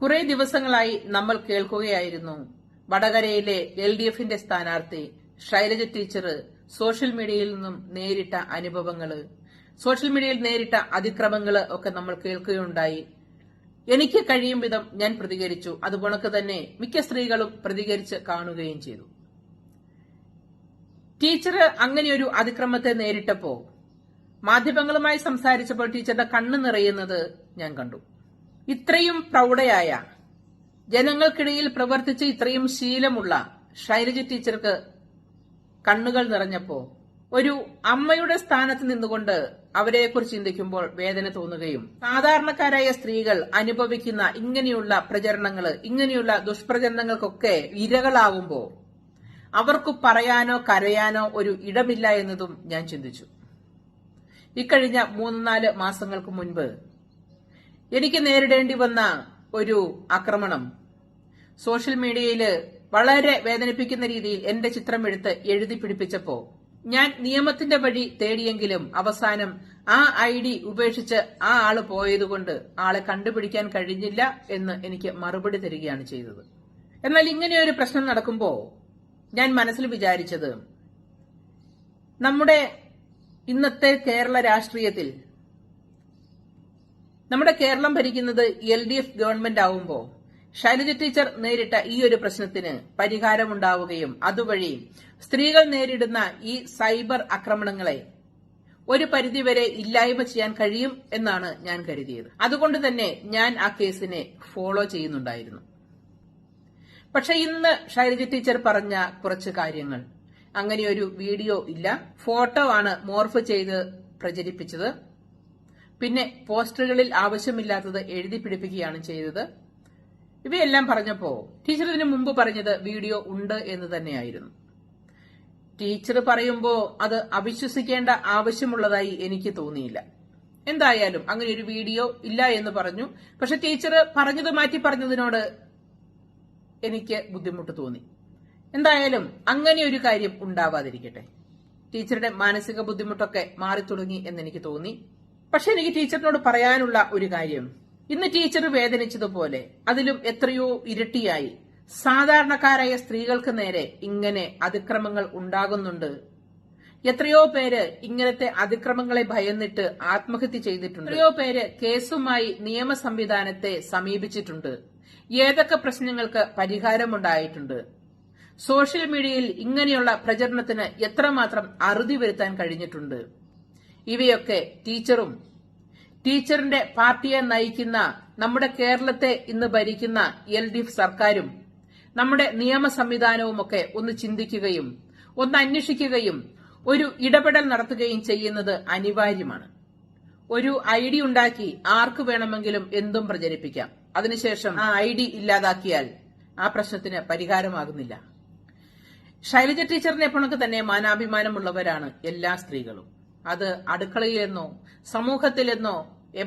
കുറെ ദിവസങ്ങളായി നമ്മൾ കേൾക്കുകയായിരുന്നു വടകരയിലെ LDFന്റെ സ്ഥാനാർത്ഥി ശൈലജ ടീച്ചർ സോഷ്യൽ മീഡിയയിൽ നിന്നും നേരിട്ട അനുഭവങ്ങള്, സോഷ്യൽ മീഡിയയിൽ നേരിട്ട അതിക്രമങ്ങള് ഒക്കെ നമ്മൾ കേൾക്കുകയുണ്ടായി. എനിക്ക് കഴിയും വിധം ഞാൻ പ്രതികരിച്ചു. അതുപോലെ തന്നെ മിക്ക സ്ത്രീകളും പ്രതികരിച്ച് കാണുകയും ചെയ്തു. ടീച്ചർ അങ്ങനെയൊരു അതിക്രമത്തെ നേരിട്ടപ്പോ മാധ്യമങ്ങളുമായി സംസാരിച്ചപ്പോൾ ടീച്ചറുടെ കണ്ണ് നിറയുന്നത് ഞാൻ കണ്ടു. ഇത്രയും പ്രൗഢയായ, ജനങ്ങൾക്കിടയിൽ പ്രവർത്തിച്ച് ഇത്രയും ശീലമുള്ള ശൈലജ ടീച്ചർക്ക് കണ്ണുകൾ നിറഞ്ഞപ്പോ ഒരു അമ്മയുടെ സ്ഥാനത്ത് നിന്നുകൊണ്ട് അവരെക്കുറിച്ച് ചിന്തിക്കുമ്പോൾ വേദന തോന്നുകയും, സാധാരണക്കാരായ സ്ത്രീകൾ അനുഭവിക്കുന്ന ഇങ്ങനെയുള്ള പ്രചരണങ്ങള്, ഇങ്ങനെയുള്ള ദുഷ്പ്രചരണങ്ങൾക്കൊക്കെ ഇരകളാവുമ്പോ അവർക്ക് പറയാനോ കരയാനോ ഒരു ഇടമില്ല എന്നതും ഞാൻ ചിന്തിച്ചു. ഇക്കഴിഞ്ഞ 3-4 മാസങ്ങൾക്ക് മുൻപ് എനിക്ക് നേരിടേണ്ടി വന്ന ഒരു ആക്രമണം സോഷ്യൽ മീഡിയയില് വളരെ വേദനിപ്പിക്കുന്ന രീതിയിൽ എന്റെ ചിത്രമെടുത്ത് എഴുതി പിടിപ്പിച്ചപ്പോ ഞാൻ നിയമത്തിന്റെ വഴി തേടിയെങ്കിലും അവസാനം ആ ID ഉപേക്ഷിച്ച് ആ ആള് പോയതുകൊണ്ട് ആളെ കണ്ടുപിടിക്കാൻ കഴിഞ്ഞില്ല എന്ന് എനിക്ക് മറുപടി തരികയാണ് ചെയ്തത്. എന്നാൽ ഇങ്ങനെയൊരു പ്രശ്നം നടക്കുമ്പോ ഞാൻ മനസ്സിൽ വിചാരിച്ചത്, നമ്മുടെ ഇന്നത്തെ കേരള രാഷ്ട്രീയത്തിൽ നമ്മുടെ കേരളം ഭരിക്കുന്നത് LDF ഗവൺമെന്റ് ആവുമ്പോ ശൈലജ ടീച്ചർ നേരിട്ട ഈ ഒരു പ്രശ്നത്തിന് പരിഹാരമുണ്ടാവുകയും അതുവഴി സ്ത്രീകൾ നേരിടുന്ന ഈ സൈബർ ആക്രമണങ്ങളെ ഒരു പരിധിവരെ ഇല്ലായ്മ ചെയ്യാൻ കഴിയും എന്നാണ് ഞാൻ കരുതിയത്. അതുകൊണ്ട് തന്നെ ഞാൻ ആ കേസിനെ ഫോളോ ചെയ്യുന്നുണ്ടായിരുന്നു. പക്ഷെ ഇന്ന് ശൈലജ ടീച്ചർ പറഞ്ഞ കുറച്ച് കാര്യങ്ങൾ, അങ്ങനെയൊരു വീഡിയോ ഇല്ല, ഫോട്ടോ ആണ് മോർഫ് ചെയ്ത് പ്രചരിപ്പിച്ചത്, പിന്നെ പോസ്റ്ററുകളിൽ ആവശ്യമില്ലാത്തത് എഴുതി പിടിപ്പിക്കുകയാണ് ചെയ്തത്. ഇവയെല്ലാം പറഞ്ഞപ്പോ ടീച്ചർ ഇതിനു മുമ്പ് പറഞ്ഞത് വീഡിയോ ഉണ്ട് എന്ന് തന്നെയായിരുന്നു. ടീച്ചർ പറയുമ്പോ അത് അവിശ്വസിക്കേണ്ട ആവശ്യമുള്ളതായി എനിക്ക് തോന്നിയില്ല. എന്തായാലും അങ്ങനെ ഒരു വീഡിയോ ഇല്ല എന്ന് പറഞ്ഞു. പക്ഷെ ടീച്ചർ പറഞ്ഞത് മാറ്റി പറഞ്ഞതിനോട് എനിക്ക് ബുദ്ധിമുട്ട് തോന്നി. എന്തായാലും അങ്ങനെ ഒരു കാര്യം ഉണ്ടാവാതിരിക്കട്ടെ. ടീച്ചറുടെ മാനസിക ബുദ്ധിമുട്ടൊക്കെ മാറി തുടങ്ങി എന്നെനിക്ക് തോന്നി. പക്ഷെ എനിക്ക് ടീച്ചറിനോട് പറയാനുള്ള ഒരു കാര്യം, ഇന്ന് ടീച്ചർ വേദനിച്ചതുപോലെ അതിലും എത്രയോ ഇരട്ടിയായി സാധാരണക്കാരായ സ്ത്രീകൾക്ക് നേരെ ഇങ്ങനെ അതിക്രമങ്ങൾ ഉണ്ടാകുന്നുണ്ട്. എത്രയോ പേര് ഇങ്ങനത്തെ അതിക്രമങ്ങളെ ഭയന്നിട്ട് ആത്മഹത്യ ചെയ്തിട്ടുണ്ട്. എത്രയോ പേര് കേസുമായി നിയമ സംവിധാനത്തെ സമീപിച്ചിട്ടുണ്ട്. ഏതൊക്കെ പ്രശ്നങ്ങൾക്ക് പരിഹാരമുണ്ടായിട്ടുണ്ട്. സോഷ്യൽ മീഡിയയിൽ ഇങ്ങനെയുള്ള പ്രചരണത്തിന് എത്രമാത്രം അറുതി വരുത്താൻ കഴിഞ്ഞിട്ടുണ്ട്. ഇവയൊക്കെ ടീച്ചറും ടീച്ചറിന്റെ പാർട്ടിയെ നയിക്കുന്ന നമ്മുടെ കേരളത്തെ ഇന്ന് ഭരിക്കുന്ന LDF സർക്കാരും നമ്മുടെ നിയമ സംവിധാനവുമൊക്കെ ഒന്ന് ചിന്തിക്കുകയും ഒന്ന് അന്വേഷിക്കുകയും ഒരു ഇടപെടൽ നടത്തുകയും ചെയ്യുന്നത് അനിവാര്യമാണ്. ഒരു ID ഉണ്ടാക്കി ആർക്ക് വേണമെങ്കിലും എന്തും പ്രചരിപ്പിക്കാം. അതിനുശേഷം ആ ID ഇല്ലാതാക്കിയാൽ ആ പ്രശ്നത്തിന് പരിഹാരമാകുന്നില്ല. ശൈലജ ടീച്ചറിനെ പോണക്ക് തന്നെ മാനാഭിമാനമുള്ളവരാണ് എല്ലാ സ്ത്രീകളും. അത് അടുക്കളയിലെന്നോ സമൂഹത്തിലെന്നോ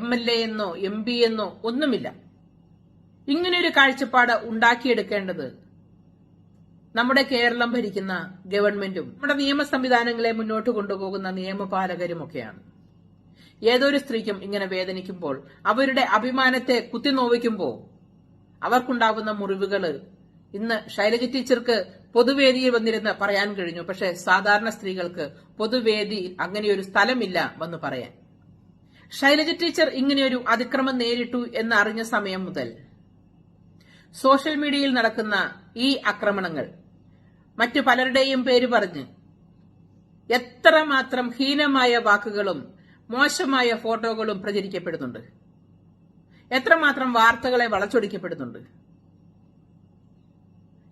MLA എന്നോ MP എന്നോ ഒന്നുമില്ല. ഇങ്ങനെയൊരു കാഴ്ചപ്പാട് ഉണ്ടാക്കിയെടുക്കേണ്ടത് നമ്മുടെ കേരളം ഭരിക്കുന്ന ഗവൺമെന്റും നമ്മുടെ നിയമ സംവിധാനങ്ങളെ മുന്നോട്ട് കൊണ്ടുപോകുന്ന നിയമപാലകരുമൊക്കെയാണ്. ഏതൊരു സ്ത്രീക്കും ഇങ്ങനെ വേദനിക്കുമ്പോൾ, അവരുടെ അഭിമാനത്തെ കുത്തിനോവിക്കുമ്പോൾ അവർക്കുണ്ടാവുന്ന മുറിവുകള് ഇന്ന് ശൈലജ ടീച്ചർക്ക് പൊതുവേദിയിൽ വന്നിരുന്ന് പറയാൻ കഴിഞ്ഞു. പക്ഷെ സാധാരണ സ്ത്രീകൾക്ക് പൊതുവേദിയിൽ അങ്ങനെയൊരു സ്ഥലമില്ല വന്ന് പറയാൻ. ശൈലജ ടീച്ചർ ഇങ്ങനെയൊരു അതിക്രമം നേരിട്ടു എന്നറിഞ്ഞ സമയം മുതൽ സോഷ്യൽ മീഡിയയിൽ നടക്കുന്ന ഈ ആക്രമണങ്ങൾ മറ്റു പലരുടെയും പേര് പറഞ്ഞ് എത്രമാത്രം ഹീനമായ വാക്കുകളും മോശമായ ഫോട്ടോകളും പ്രചരിക്കപ്പെടുന്നുണ്ട്. എത്രമാത്രം വാർത്തകളെ വളച്ചൊടിക്കപ്പെടുന്നുണ്ട്.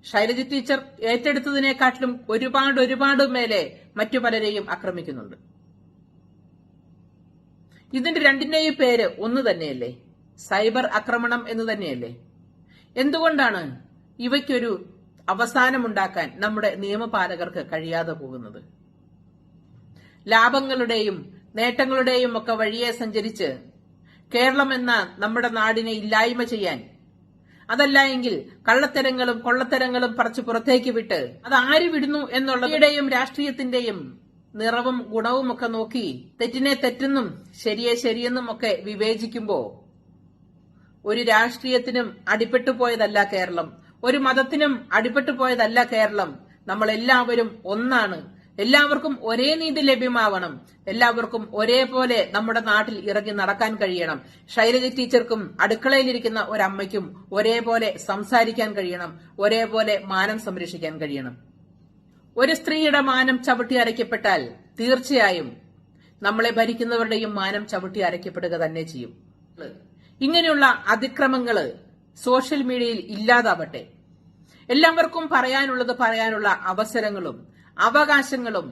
ശൈലജ ടീച്ചർ ഏറ്റെടുത്തതിനെക്കാട്ടിലും ഒരുപാട് മേലെ മറ്റു പലരെയും ആക്രമിക്കുന്നുണ്ട്. ഇതിന്റെ രണ്ടിന്റെയും പേര് ഒന്ന് തന്നെയല്ലേ? സൈബർ ആക്രമണം എന്ന് തന്നെയല്ലേ? എന്തുകൊണ്ടാണ് ഇവയ്ക്കൊരു അവസാനമുണ്ടാക്കാൻ നമ്മുടെ നിയമപാലകർക്ക് കഴിയാതെ പോകുന്നത്? ലാഭങ്ങളുടെയും നേട്ടങ്ങളുടെയും ഒക്കെ വഴിയെ സഞ്ചരിച്ച് കേരളം എന്ന നമ്മുടെ നാടിനെ ഇല്ലായ്മ ചെയ്യാൻ, അതല്ല എങ്കിൽ കള്ളത്തരങ്ങളും കൊള്ളത്തരങ്ങളും പറിച്ച് പുറത്തേക്ക് വിട്ട് അത് ആര് വിടുന്നു എന്നുള്ളവരുടെയും രാഷ്ട്രീയത്തിന്റെയും നിറവും ഗുണവും ഒക്കെ നോക്കി തെറ്റിനെ തെറ്റെന്നും ശരിയെ ശരിയെന്നും ഒക്കെ വിവേചിക്കുമ്പോ ഒരു രാഷ്ട്രീയത്തിനും അടിപ്പെട്ടു പോയതല്ല കേരളം, ഒരു മതത്തിനും അടിപ്പെട്ടു പോയതല്ല കേരളം. നമ്മൾ എല്ലാവരും ഒന്നാണ്. എല്ലാവർക്കും ഒരേ നീതി ലഭ്യമാവണം. എല്ലാവർക്കും ഒരേപോലെ നമ്മുടെ നാട്ടിൽ ഇറങ്ങി നടക്കാൻ കഴിയണം. ശൈലജ ടീച്ചർക്കും അടുക്കളയിലിരിക്കുന്ന ഒരമ്മയ്ക്കും ഒരേപോലെ സംസാരിക്കാൻ കഴിയണം. ഒരേപോലെ മാനം സംരക്ഷിക്കാൻ കഴിയണം. ഒരു സ്ത്രീയുടെ മാനം ചവിട്ടി അരയ്ക്കപ്പെട്ടാൽ തീർച്ചയായും നമ്മളെ ഭരിക്കുന്നവരുടെയും മാനം ചവിട്ടി അരയ്ക്കപ്പെടുക തന്നെ ചെയ്യും. ഇങ്ങനെയുള്ള അതിക്രമങ്ങള് സോഷ്യൽ മീഡിയയിൽ ഇല്ലാതാവട്ടെ. എല്ലാവർക്കും പറയാനുള്ളത് പറയാനുള്ള അവസരങ്ങളും അവകാശങ്ങളും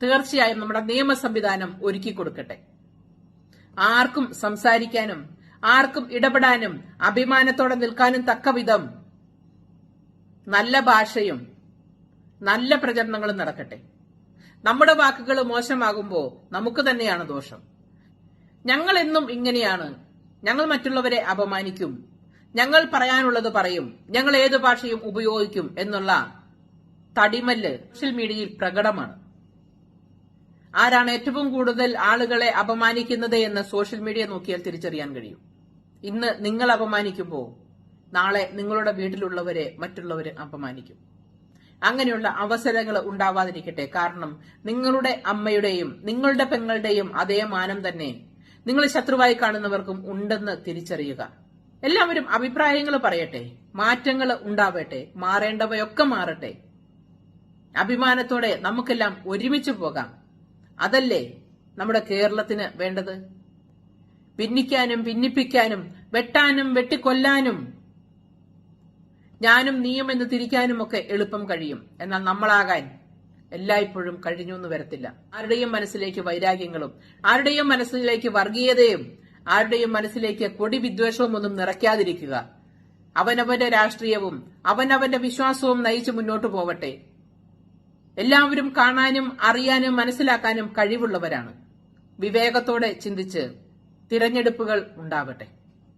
തീർച്ചയായും നമ്മുടെ നിയമ സംവിധാനം ഒരുക്കി കൊടുക്കട്ടെ. ആർക്കും സംസാരിക്കാനും ആർക്കും ഇടപെടാനും അഭിമാനത്തോടെ നിൽക്കാനും തക്കവിധം നല്ല ഭാഷയും നല്ല പ്രചരണങ്ങളും നടക്കട്ടെ. നമ്മുടെ വാക്കുകൾ മോശമാകുമ്പോൾ നമുക്ക് തന്നെയാണ് ദോഷം. ഞങ്ങൾ എന്നും ഇങ്ങനെയാണ്, ഞങ്ങൾ മറ്റുള്ളവരെ അപമാനിക്കും, ഞങ്ങൾ പറയാനുള്ളത് പറയും, ഞങ്ങൾ ഏത് ഭാഷയും ഉപയോഗിക്കും എന്നുള്ള തടിമല്ല് സോഷ്യൽ മീഡിയയിൽ പ്രകടമാണ്. ആരാണ് ഏറ്റവും കൂടുതൽ ആളുകളെ അപമാനിക്കുന്നത് എന്ന് സോഷ്യൽ മീഡിയ നോക്കിയാൽ തിരിച്ചറിയാൻ കഴിയും. ഇന്ന് നിങ്ങൾ അപമാനിക്കുമ്പോൾ നാളെ നിങ്ങളുടെ വീട്ടിലുള്ളവരെ മറ്റുള്ളവര് അപമാനിക്കും. അങ്ങനെയുള്ള അവസരങ്ങൾ ഉണ്ടാവാതിരിക്കട്ടെ. കാരണം നിങ്ങളുടെ അമ്മയുടെയും നിങ്ങളുടെ പെങ്ങളുടെയും അതേ മാനം തന്നെ നിങ്ങൾ ശത്രുവായി കാണുന്നവർക്കും ഉണ്ടെന്ന് തിരിച്ചറിയുക. എല്ലാവരും അഭിപ്രായങ്ങൾ പറയട്ടെ, മാറ്റങ്ങൾ ഉണ്ടാവട്ടെ, മാറേണ്ടവയൊക്കെ മാറട്ടെ. അഭിമാനത്തോടെ നമുക്കെല്ലാം ഒരുമിച്ച് പോകാം. അതല്ലേ നമ്മുടെ കേരളത്തിന് വേണ്ടത്. ഭിന്നിക്കാനും ഭിന്നിപ്പിക്കാനും വെട്ടാനും വെട്ടിക്കൊല്ലാനും ഞാനും നീയും എന്ന് തിരിക്കാനും ഒക്കെ എളുപ്പം കഴിയും. എന്നാൽ നമ്മളാകാൻ എല്ലായ്പ്പോഴും കഴിഞ്ഞു എന്ന് വരത്തില്ല. ആരുടെയും മനസ്സിലേക്ക് വൈരാഗ്യങ്ങളും ആരുടെയും മനസ്സിലേക്ക് വർഗീയതയും ആരുടെയും മനസ്സിലേക്ക് കൊടിവിദ്വേഷവും ഒന്നും നിറയ്ക്കാതിരിക്കുക. അവനവന്റെ രാഷ്ട്രീയവും അവനവന്റെ വിശ്വാസവും നയിച്ച് മുന്നോട്ടു പോവട്ടെ. എല്ലാവരും കാണാനും അറിയാനും മനസ്സിലാക്കാനും കഴിവുള്ളവരാണ്. വിവേകത്തോടെ ചിന്തിച്ച് തിരഞ്ഞെടുപ്പുകൾ ഉണ്ടാവട്ടെ.